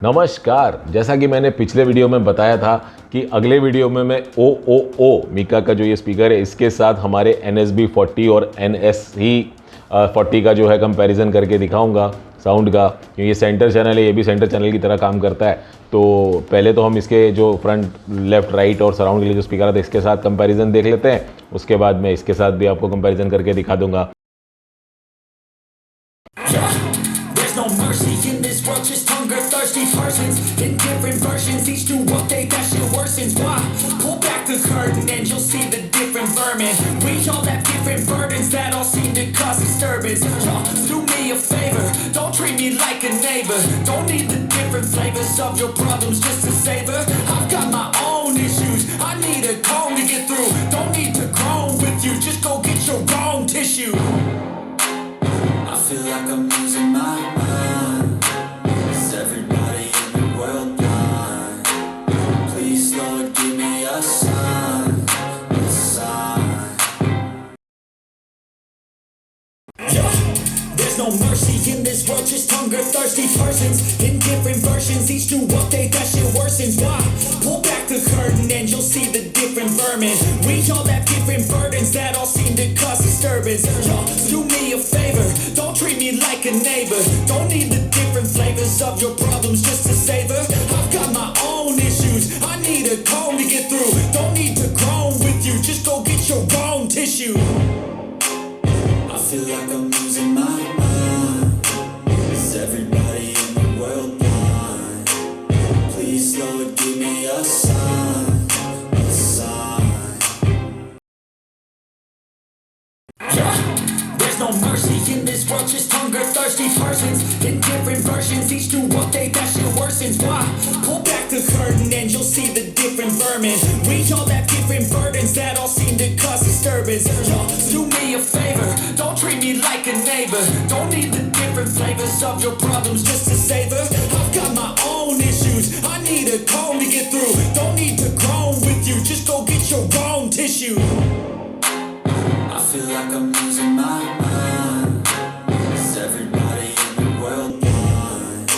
नमस्कार। जैसा कि मैंने पिछले वीडियो में बताया था कि अगले वीडियो में मैं OOO मिका का जो ये स्पीकर है इसके साथ हमारे NS-B40 और NS-C40 का जो है कंपैरिजन करके दिखाऊंगा साउंड का, क्योंकि ये सेंटर चैनल है, ये भी सेंटर चैनल की तरह काम करता है। तो पहले तो हम इसके जो फ्रंट, लेफ्ट, राइट और सराउंड के लिए जो स्पीकर है इसके साथ कंपैरिजन देख लेते हैं। उसके बाद मैं इसके साथ भी आपको कंपैरिजन करके दिखा दूंगा। No mercy in this world, just hunger thirsty persons in different versions, each do update, that shit worsens. Why? Pull back the curtain and you'll see the different vermin. We all have different burdens that all seem to cause disturbance. Y'all, do me a favor, don't treat me like a neighbor. Don't need the different flavors of your problems just to savor. I've got my own issues, I need a comb to get through. Don't need to groan with you, just go get your own tissue. I feel like I'm losing my mind. Is everybody in the world blind? Please, Lord, give me a sign, a sign. Yeah. There's no mercy in this world, just hunger thirsty persons in different versions, each new update, that shit worsens. Why? Pull back the curtain and you'll see the different vermin. We all have different burdens that all seem to cause disturbance. Y'all, do me a favor, don't treat me like a neighbor. Don't need the different flavors of your problems just to savor. I've got my own issues, I need a comb to get through. Don't need to groan with you, just go get your own tissue. I feel like I'm losing my mind. Is everybody in the world blind? Please, Lord, give me a sign, a sign. Yeah. There's no mercy in this world, just hunger thirsty persons in different versions, each new update, that shit worsens. Why? Pull back the curtain and you'll see the different vermin. We all have different burdens that all seem to cause disturbance. Y'all, do me a favor, don't treat me like a neighbor. Don't need the different flavors of your problems just to savor. I've got my own issues, I need a comb to get through. Don't need to groan with you, just go get your own tissue. I feel like I'm losing my mind. Is everybody in the world blind?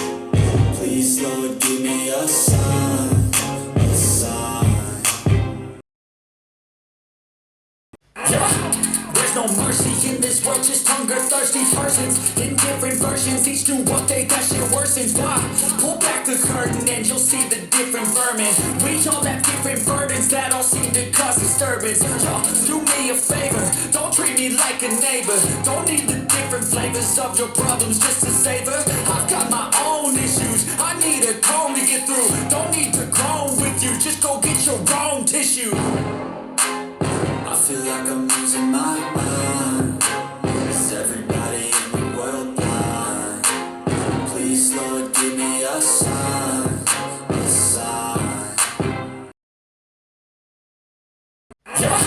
Please, Lord, give me a sign, a sign. Yeah. There's no mercy in this world, just hunger thirsty persons in different versions, each new update, that shit worsens. Why? Pull back the curtain and you'll see the different vermin. We all have different burdens that all seem to cause disturbance. Y'all, do me a favor, don't treat me like a neighbor. Don't need the different flavors of your problems just to savor. I've got my own issues, I need a comb to get through. Don't need to groan with you, just go get your own tissue. I feel like I'm losing my mind. Is everybody in the world blind? Please, Lord, give me a sign, a sign. Yeah.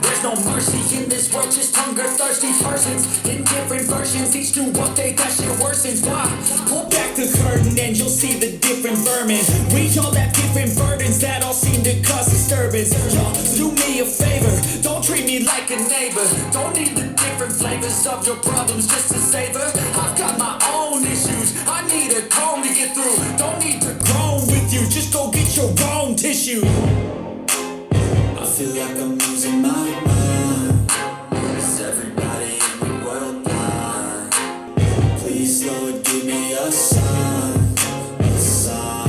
There's no mercy in this world, just hunger thirsty persons in different versions, each new update, that shit worsens. Why? Pull back the curtain and you'll see the different vermin. We all have different burdens that all seem to cause disturbance. Y'all, do me a favor, don't treat me like a neighbor. Don't need the different flavors of your problems just to savor. I've got my own issues, I need a comb to get through. Don't need to groan with you, just go get your own tissue. I feel like I'm losing my mind. Is everybody in the world blind? Please, Lord, give me a sign, a sign.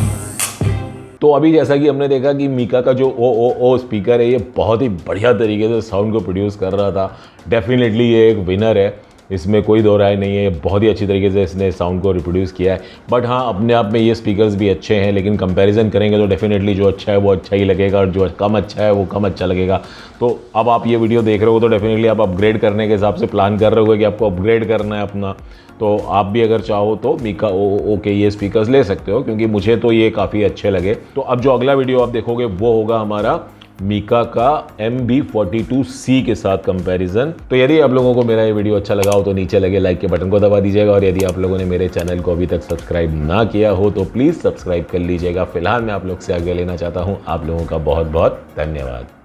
तो अभी जैसा कि हमने देखा कि मिका का जो OOO speaker है ये बहुत ही बढ़िया तरीके से साउंड को प्रोड्यूस कर रहा था। डेफिनेटली ये एक विनर है, इसमें कोई दो राय नहीं है। बहुत ही अच्छी तरीके से इसने साउंड को रिप्रोड्यूस किया है। बट हाँ, अपने आप में ये स्पीकर्स भी अच्छे हैं, लेकिन कंपैरिजन करेंगे तो डेफिनेटली जो अच्छा है वो अच्छा ही लगेगा और जो कम अच्छा है वो कम अच्छा लगेगा। तो अब आप ये वीडियो देख रहे हो तो डेफिनेटली आप अपग्रेड करने के हिसाब से प्लान कर रहे हो कि आपको अपग्रेड करना है अपना। तो आप भी अगर चाहो तो मिका OOO के ये स्पीकर्स ले सकते हो, क्योंकि मुझे तो ये काफ़ी अच्छे लगे। तो अब जो अगला वीडियो आप देखोगे वो होगा हमारा मिका का MB42C के साथ कंपैरिजन। तो यदि आप लोगों को मेरा ये वीडियो अच्छा लगा हो तो नीचे लगे लाइक के बटन को दबा दीजिएगा, और यदि आप लोगों ने मेरे चैनल को अभी तक सब्सक्राइब ना किया हो तो प्लीज़ सब्सक्राइब कर लीजिएगा। फिलहाल मैं आप लोग से आगे लेना चाहता हूँ। आप लोगों का बहुत बहुत धन्यवाद।